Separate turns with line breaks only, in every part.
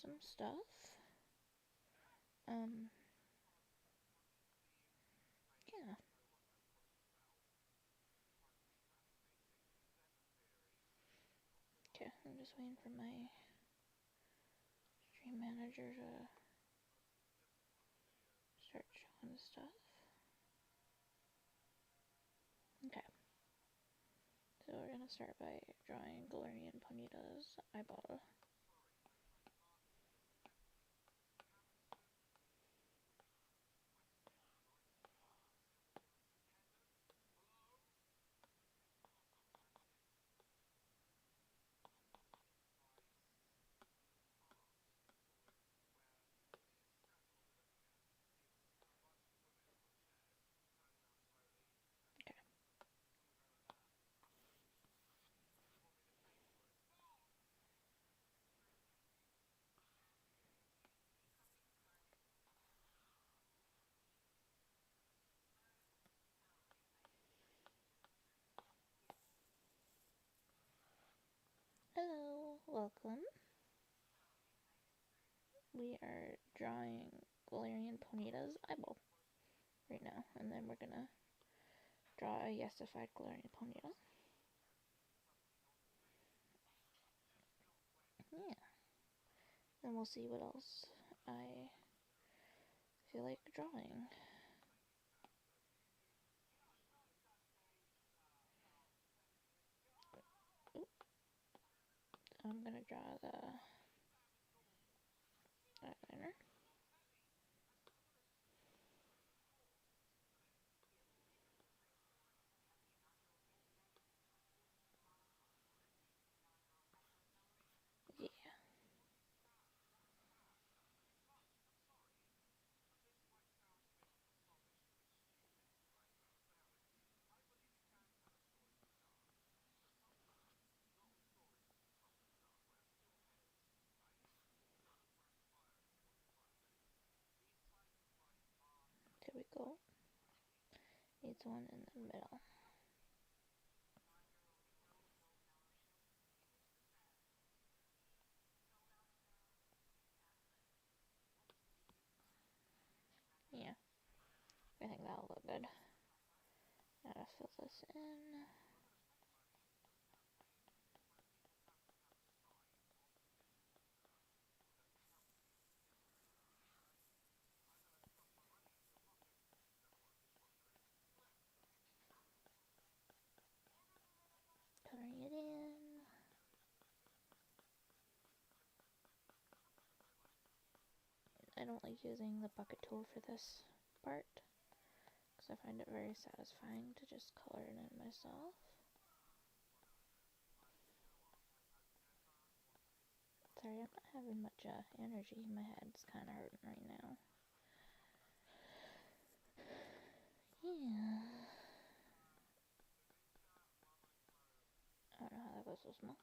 some stuff. Yeah. Okay, I'm just waiting for my stream manager to start showing stuff. Okay. So we're gonna start by drawing Galarian Ponyta's eyeball. Okay. Hello, welcome. We are drawing Galarian Ponyta's eyeball right now, and then we're gonna draw a yesified Galarian Ponyta. Yeah. Then we'll see what else I feel like drawing. Oop. I'm gonna draw the eyeliner. Yeah. There we go. Needs one in the middle. Yeah. I think that'll look good. Gotta fill this in. Coloring it in. I don't like using the bucket tool for this part, because I find it very satisfying to just color it in myself. Sorry, I'm not having much energy. My head's kind of hurting right now. Yeah. I don't know how that was so small.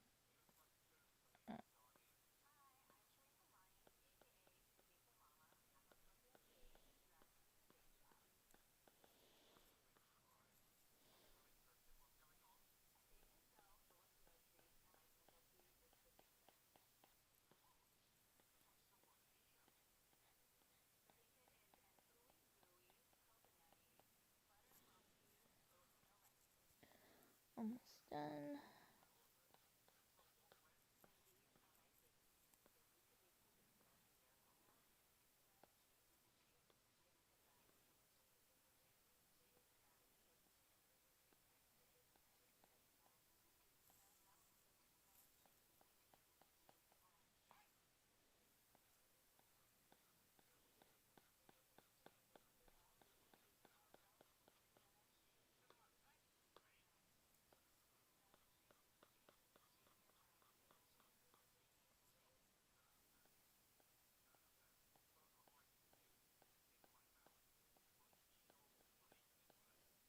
Almost done.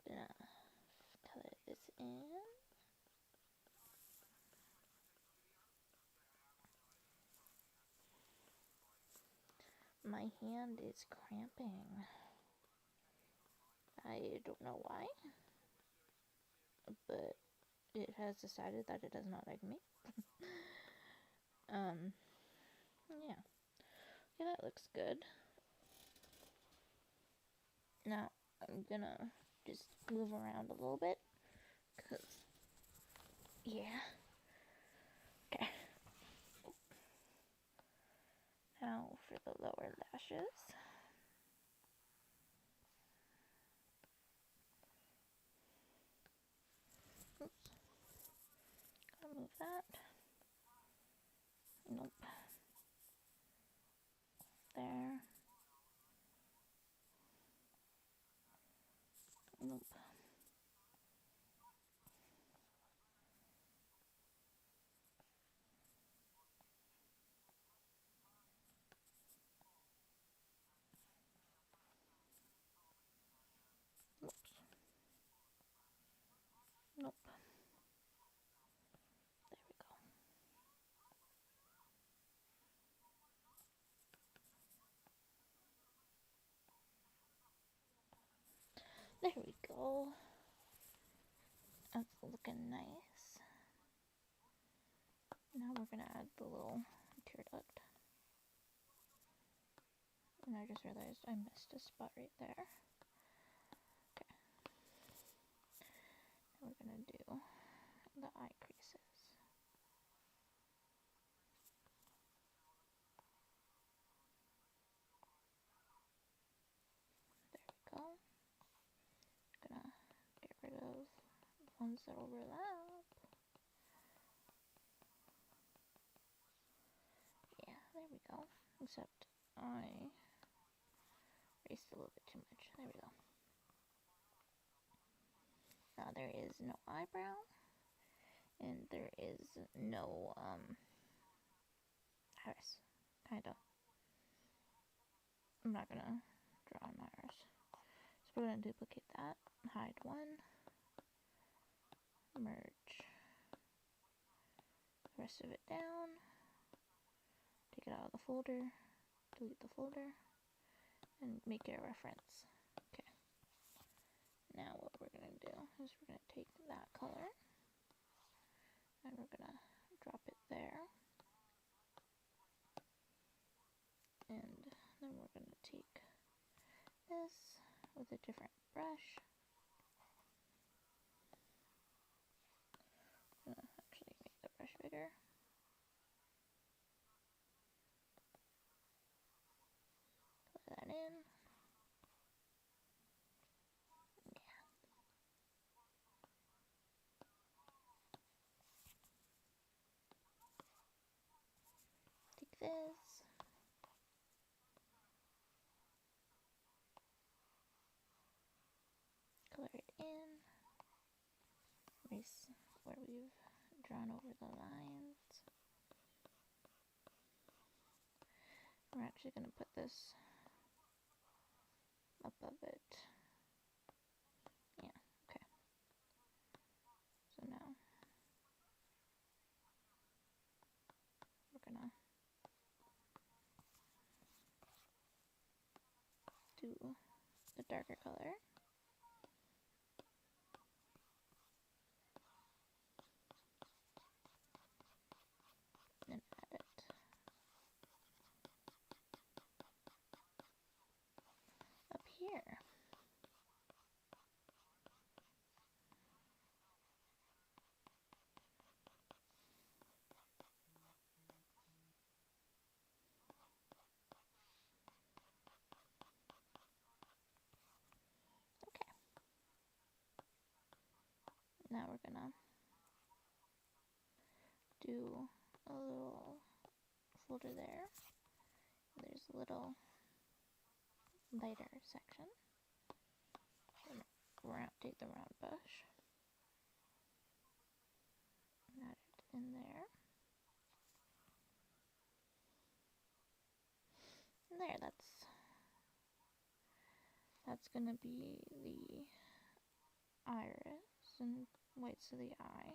Gonna color this in. My hand is cramping. I don't know why, but it has decided that it does not like me. Yeah. Okay, that looks good. Now I'm gonna just move around a little bit, cause yeah. Okay. Now for the lower lashes. Oops. Gotta move that. Nope. There. Nope. Oops. Nope. There we go. That's looking nice. Now we're gonna add the little tear duct. And I just realized I missed a spot right there. Okay. Now we're gonna do the eye creases. There we go. Gonna get rid of the ones that overlap. Yeah, there we go. Except I erased a little bit too much. There we go. Now there is no eyebrow. And there is no iris. Kinda. I'm not gonna draw an iris. So we're gonna duplicate that. Hide one. Merge the rest of it down. Take it out of the folder. Delete the folder. And make it a reference. Okay. Now what we're gonna do is we're gonna take that color and we're gonna drop it there. And then we're gonna take this with a different brush. I'm gonna actually make the brush bigger. Put that in. Yeah. Take this. Color it in. Erase where we've drawn over the lines. We're actually going to put this above it. Yeah, okay. So now we're going to do the darker color. And add it up here. Okay. Now we're gonna do a little folder there. There's a little lighter section. Take the round brush and add it in there. And there, that's gonna be the iris and whites of the eye.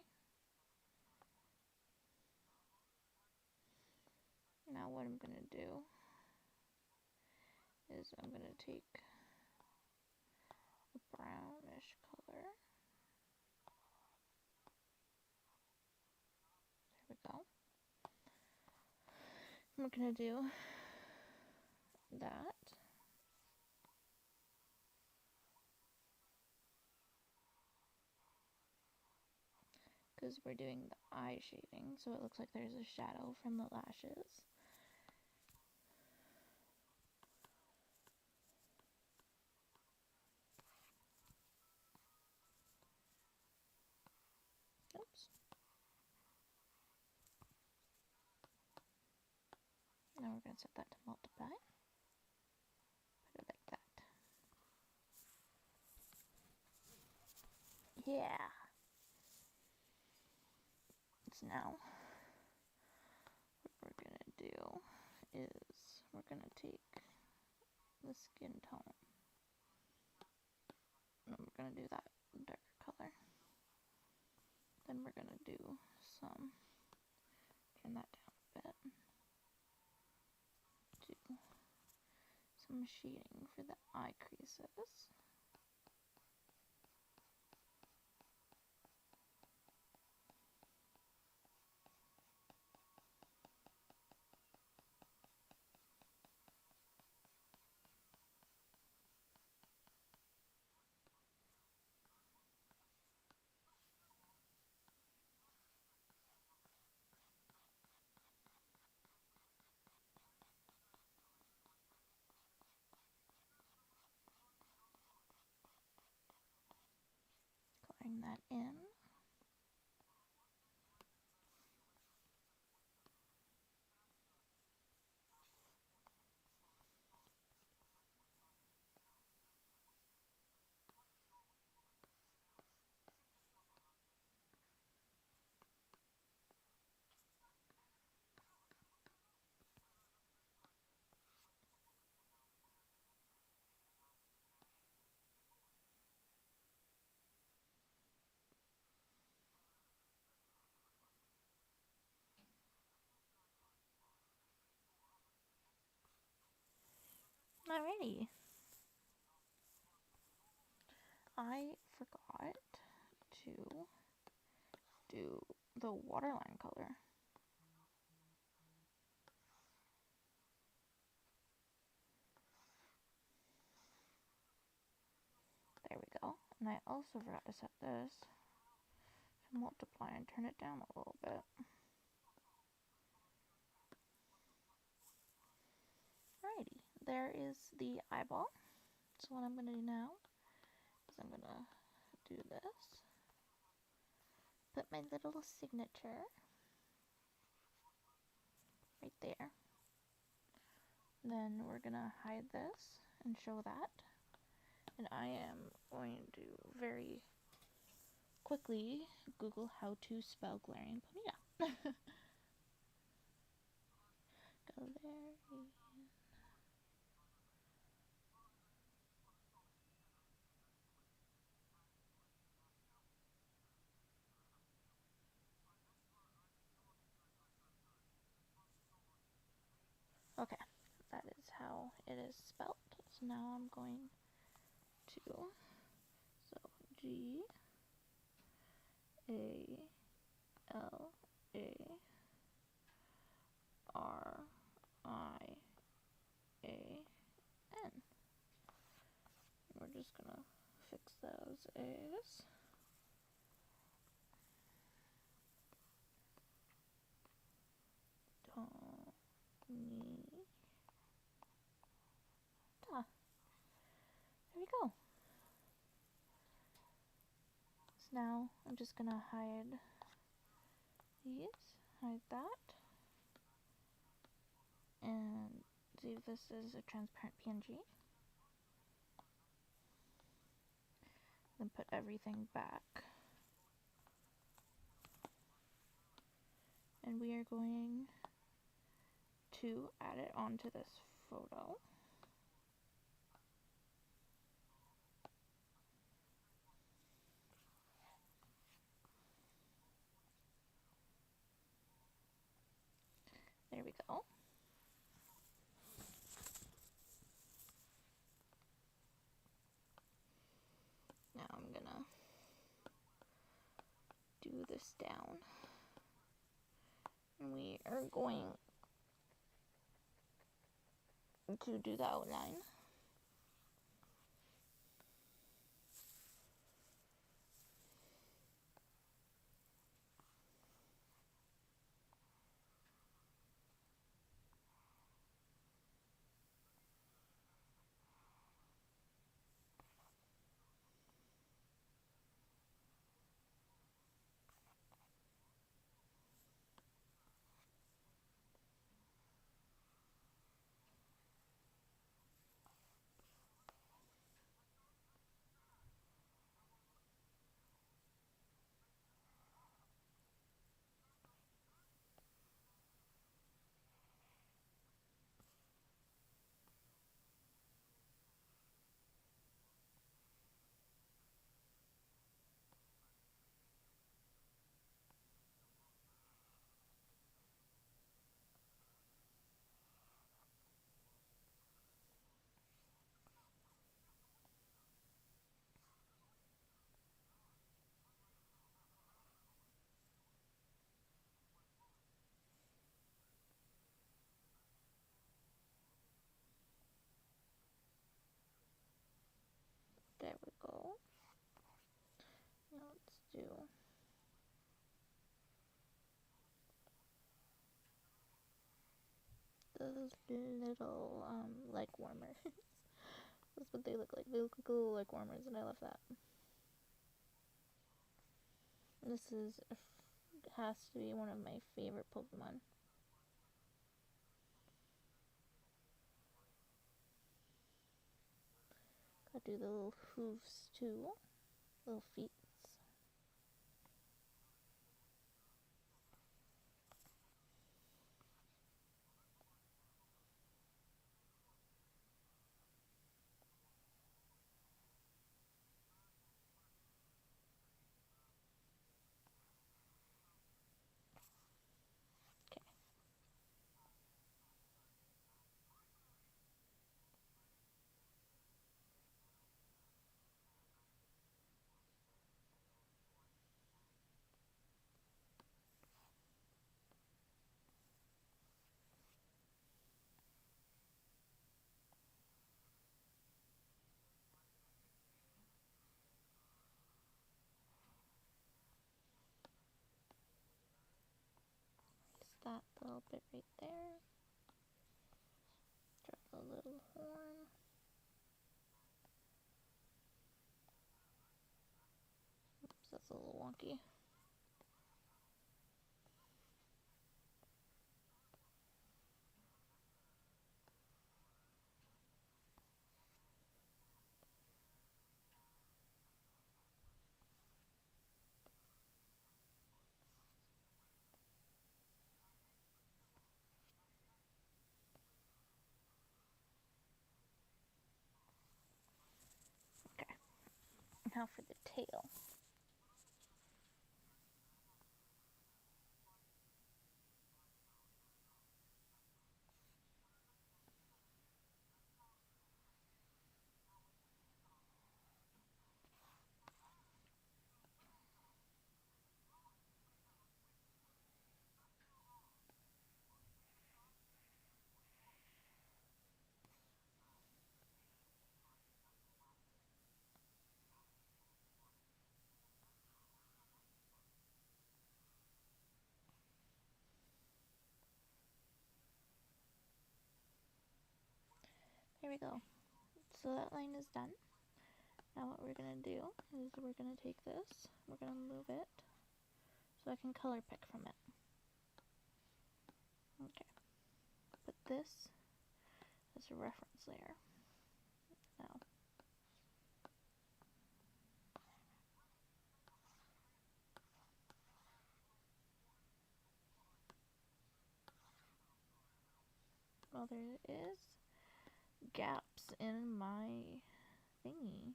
Now what I'm gonna do is I'm gonna take a brownish color. There we go. And we're gonna do that. Because we're doing the eye shading, so it looks like there's a shadow from the lashes. Oops. Now we're going to set that to multiply. Put it like that. Yeah. So now, what we're going to do is we're going to take the skin tone, and we're going to do that darker color. Then we're going to do some, turn that down a bit, do some shading for the eye creases. Coloring that in. Alrighty. I forgot to do the waterline color. There we go. And I also forgot to set this to multiply and turn it down a little bit. Alrighty, there is the eyeball. So what I'm going to do now is I'm going to do this. Put my little signature right there. Then we're going to hide this and show that. And I am going to very quickly Google how to spell Galarian Ponyta. Galarian. Okay, that is how it is spelled. So now I'm going to, so G A L A R I A N. We're just gonna fix those A's. There we go. So now I'm just gonna hide these, hide that, and see if this is a transparent PNG. Then put everything back. And we are going to add it onto this photo. There we go. Now I'm gonna do this down. And we are going to do the outline. There we go. Now let's do those little leg warmers. That's what they look like. They look like little leg warmers, and I love that. This has to be one of my favorite Pokemon. Gotta do the little hooves too, little feet. That little bit right there. Drop the little horn. Oops, that's a little wonky. Okay. Now for the tail. There we go. So that line is done. Now what we're going to do is we're going to take this, we're going to move it so I can color pick from it. Okay. Put this as a reference layer. Now. Well, there is gaps in my thingy.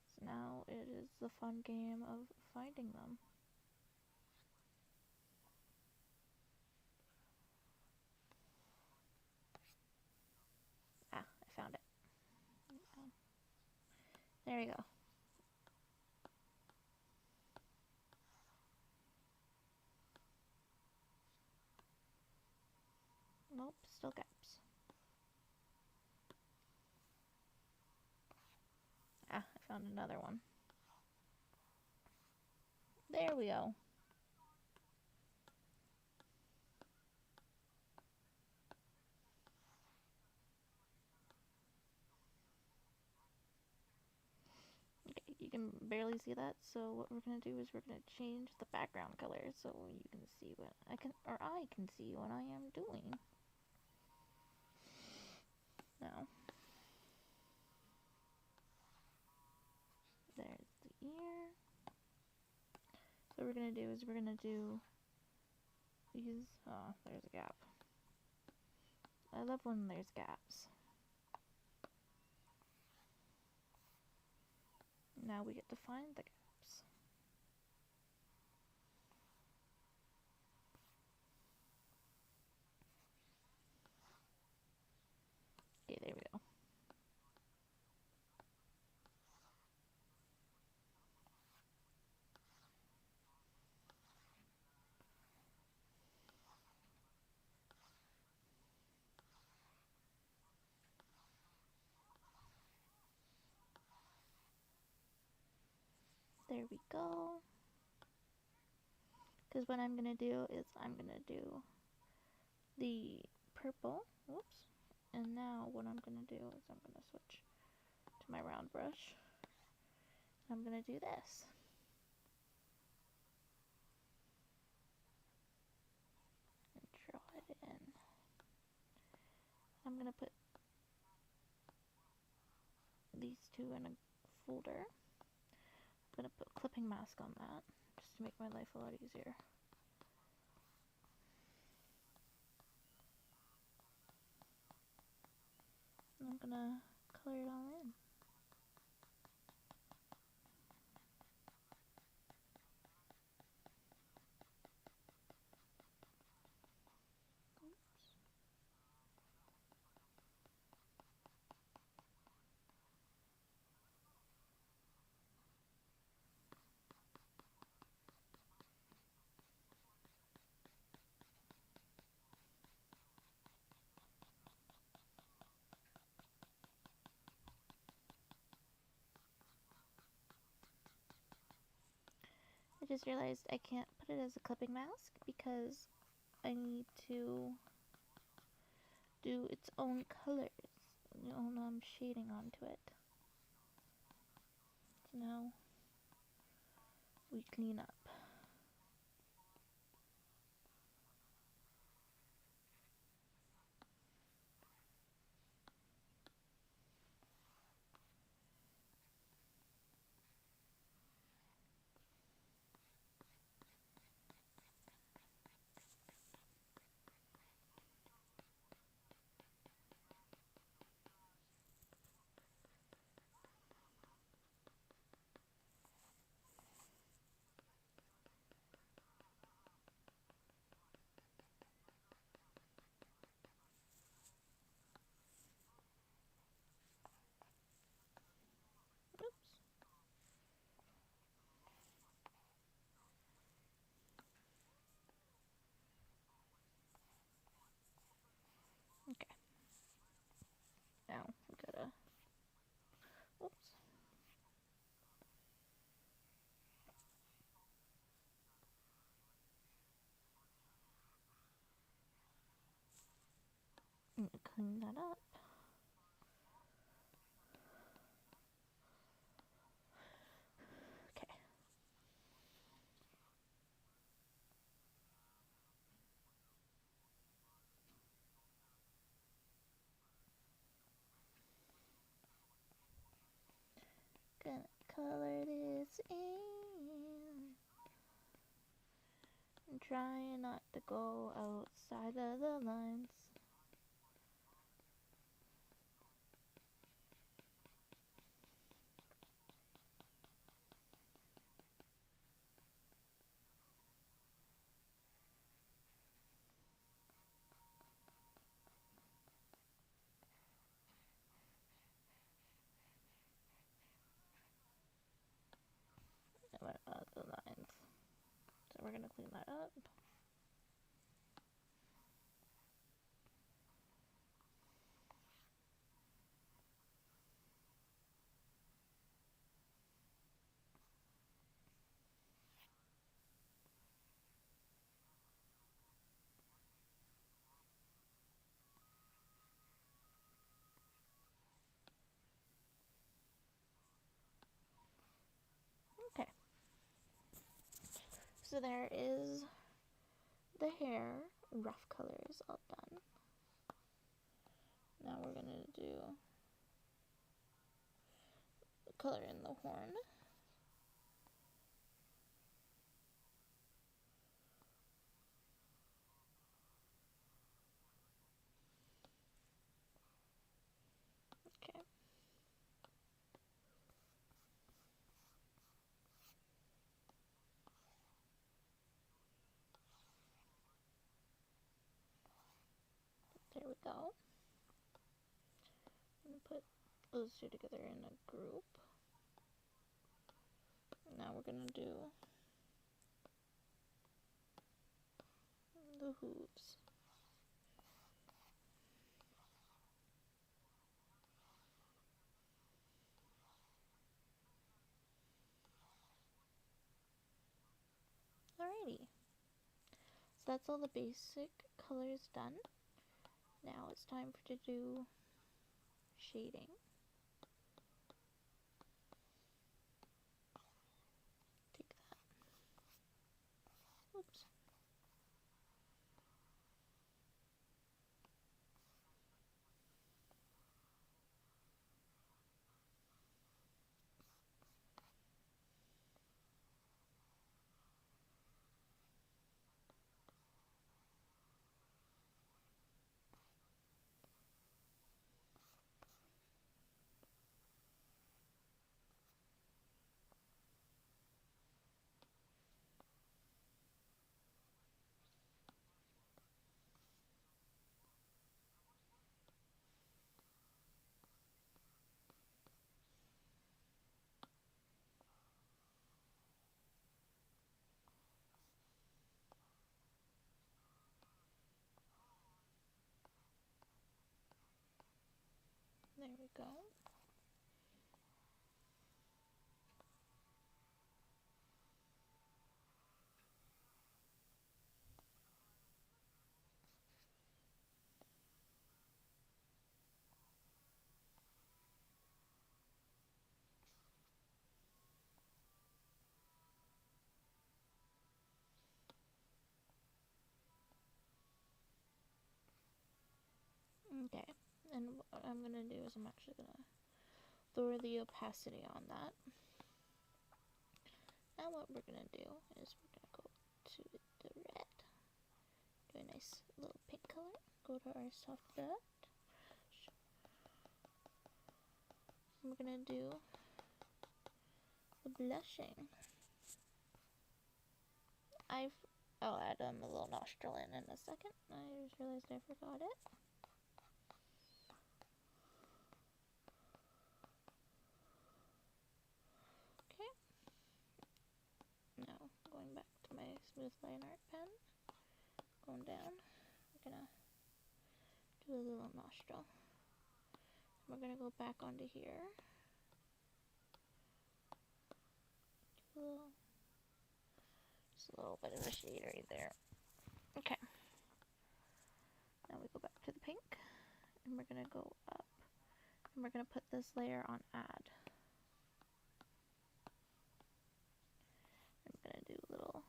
So now it is the fun game of finding them. Ah, I found it. There we go. still gaps. Ah, I found another one. There we go. Okay, you can barely see that, so what we're gonna do is we're gonna change the background color so you can see what I can see what I am doing. Now, there's the ear. So what we're gonna do is we're gonna do these. Oh, there's a gap. I love when there's gaps. Now we get to find the gaps. Okay, there we go. There we go. Because what I'm gonna do is I'm gonna do the purple. Whoops. And now what I'm gonna do is I'm gonna switch to my round brush. I'm gonna do this. And draw it in. I'm gonna put these two in a folder. I'm gonna put clipping mask on that just to make my life a lot easier. I'm gonna color it all in. Oops. I just realized I can't put it as a clipping mask because I need to do its own colors, own shading onto it. So now we clean up. Oops. Okay. Now we gotta. Oops. Clean that up. Okay. Gonna color this in. And try not to go outside of the lines. The lines. So we're gonna clean that up. So there is the hair, rough colors all done. Now we're gonna do the color in the horn. Okay. There we go. I'm gonna put those two together in a group. Now we're gonna do the hooves. Alrighty. So that's all the basic colors done. Now it's time to do shading. Take that. Oops. There we go. Okay, and what I'm gonna do is I'm actually gonna lower the opacity on that. Now what we're gonna do is we're gonna go to the red, do a nice little pink color, go to our soft dot. We're gonna do the blushing. I'll add a little nostril in a second. I just realized I forgot it. Okay. Now going back to my smooth line art pen, going down, we're gonna do a little nostril. We're gonna go back onto here. Just a little bit of a shade right there. Okay. Now we go back to the pink, and we're gonna go up, and we're gonna put this layer on add. I'm gonna do a little.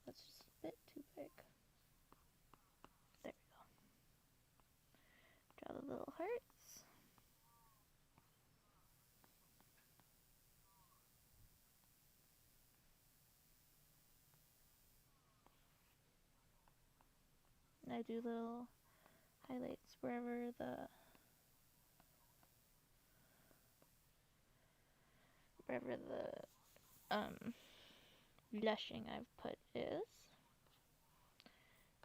That's just a bit too big. There we go. Draw the little hearts. And I do little highlights wherever the blushing I've put is.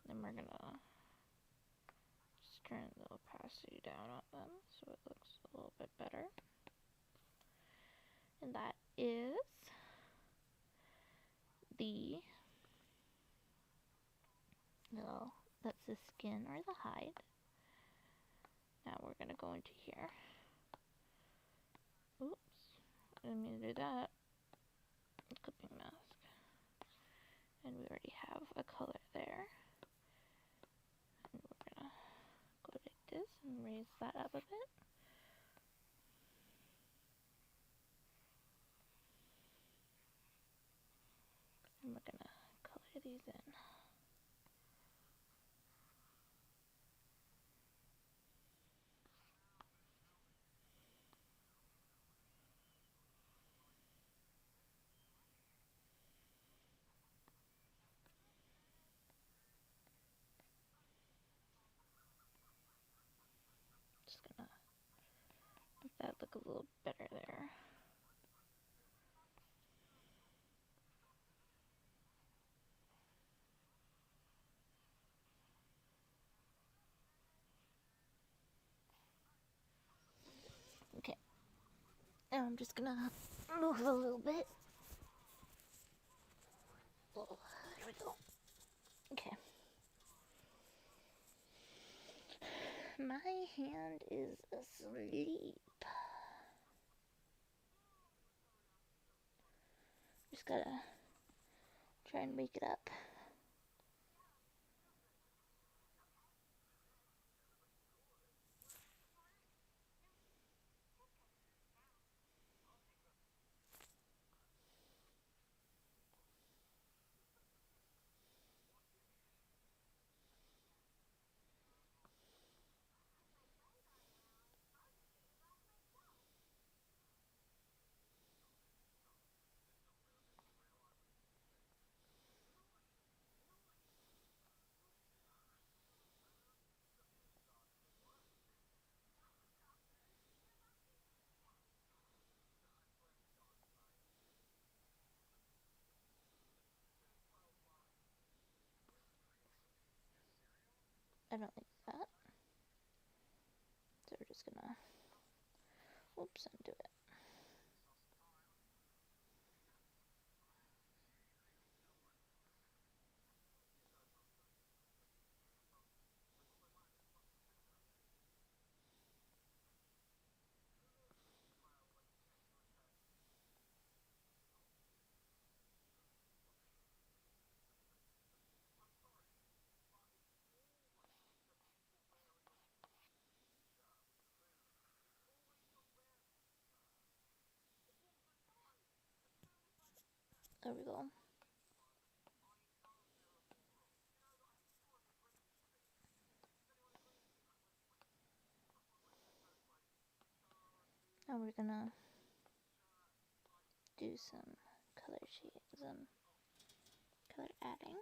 Then we're gonna just turn the opacity down on them so it looks a little bit better. And that is the that's the skin or the hide. Now we're gonna go into here. Oops, I didn't mean to do that. Clipping mask. And we already have a color there. And we're gonna go like this and raise that up a bit. these in. Just gonna make that look a little better there. Okay. Now I'm just gonna move a little bit. Oh, there we go. Okay. My hand is asleep. Just gotta try and wake it up. I don't like that. So we're just gonna, oops, undo it. There we go. Now we're gonna do some color shades and color adding.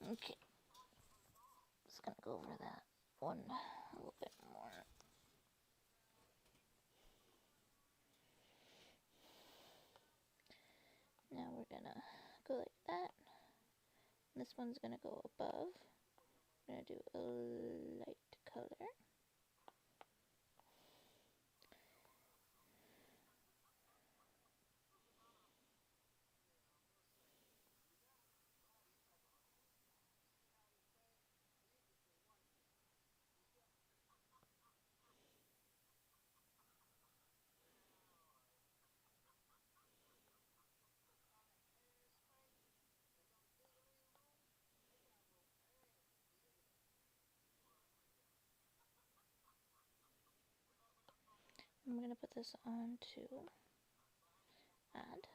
Okay, just gonna go over that one a little bit more. Now we're gonna go like that. This one's gonna go above. I'm gonna do a light color. I'm gonna put this on to add.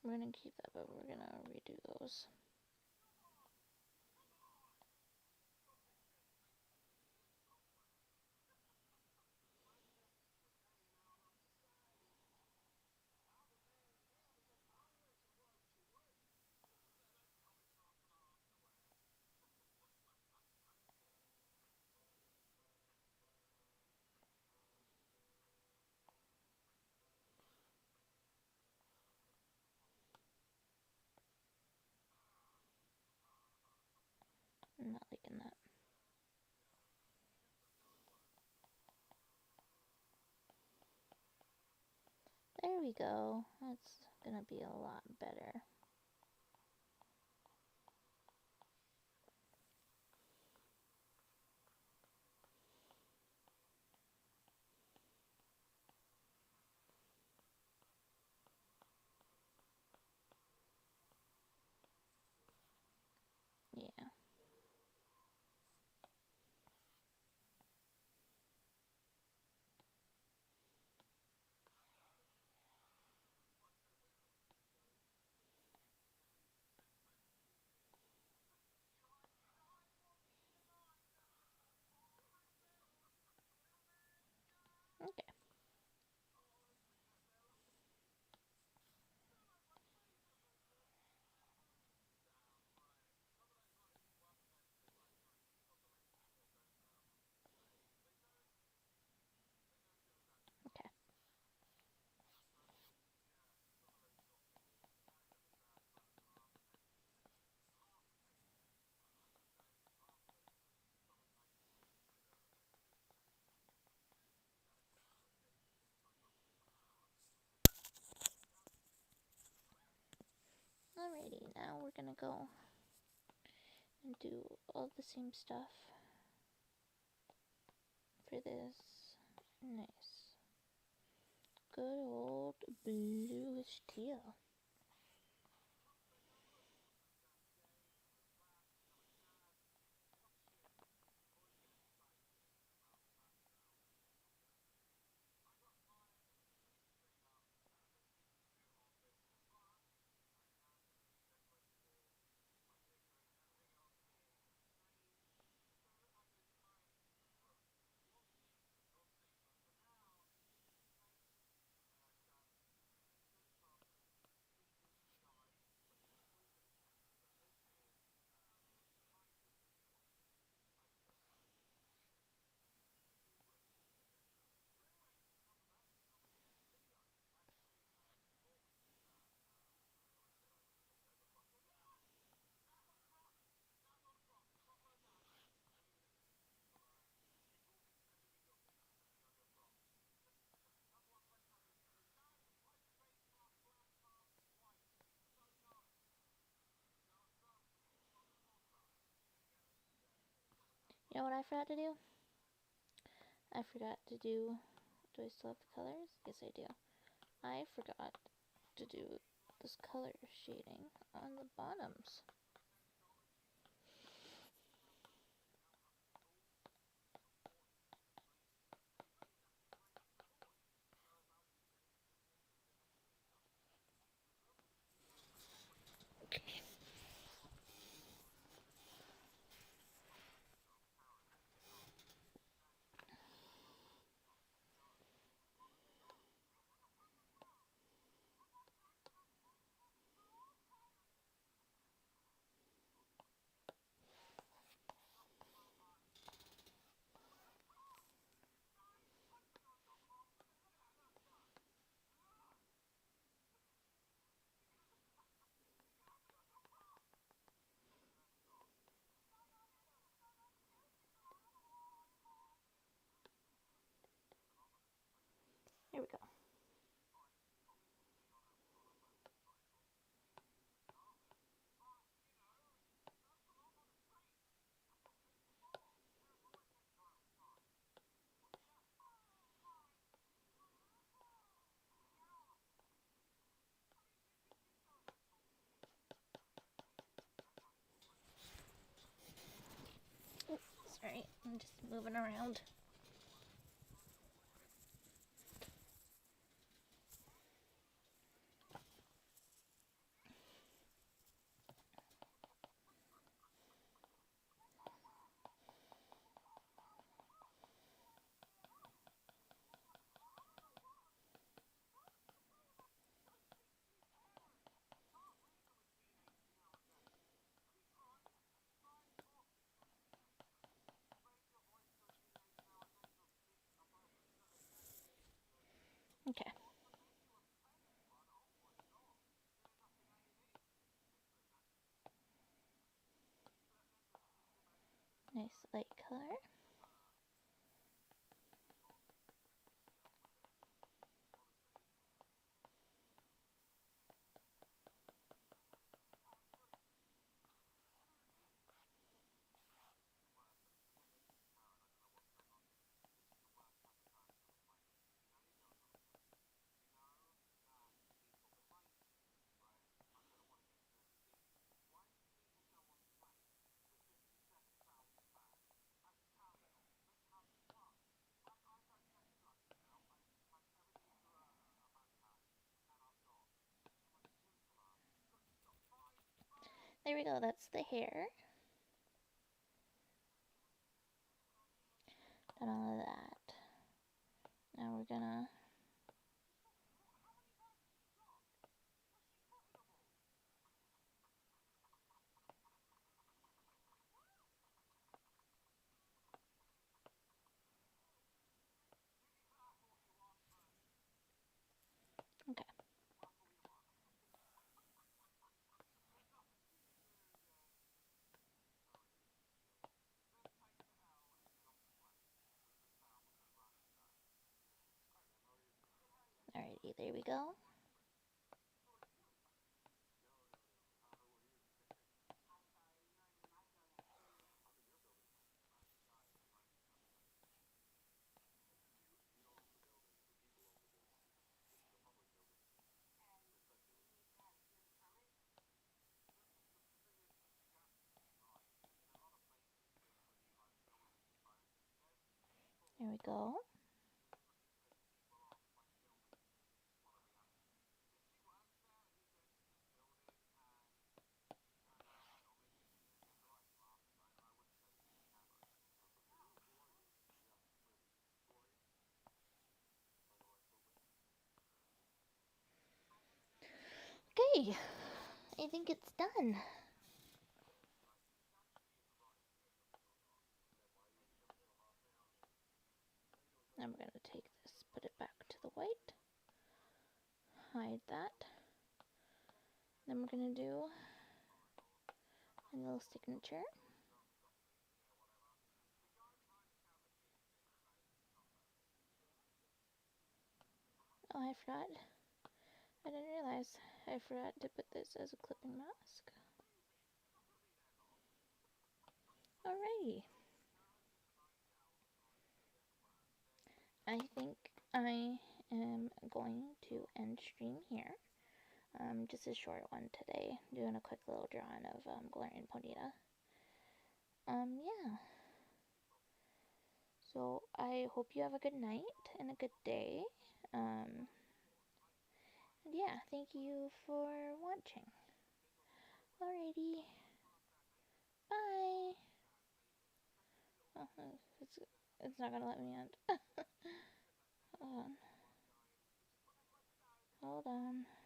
We're gonna keep that, but we're gonna redo those. I'm not liking that. There we go. That's gonna be a lot better. Yeah. Okay. Okay. Alrighty, now we're gonna go and do all the same stuff for this. Nice. Good old bluish teal. You know what I forgot to do? I forgot to do. Do I still have the colors? Yes, I do. I forgot to do this color shading on the bottoms. Here we go. Sorry, I'm just moving around. Okay. Nice light color. There we go, that's the hair. Done all of that. Now we're gonna okay. Alrighty, there we go. There we go. Okay, I think it's done. Now we're going to take this, put it back to the white, hide that. Then we're going to do a little signature. Oh, I forgot. I didn't realize I forgot to put this as a clipping mask. Alrighty. I think I am going to end stream here. Just a short one today, doing a quick little drawing of Galarian Ponyta. Yeah. So I hope you have a good night and a good day. And yeah, thank you for watching. Alrighty. Bye. Oh, it's not gonna let me end. Hold on. Hold on.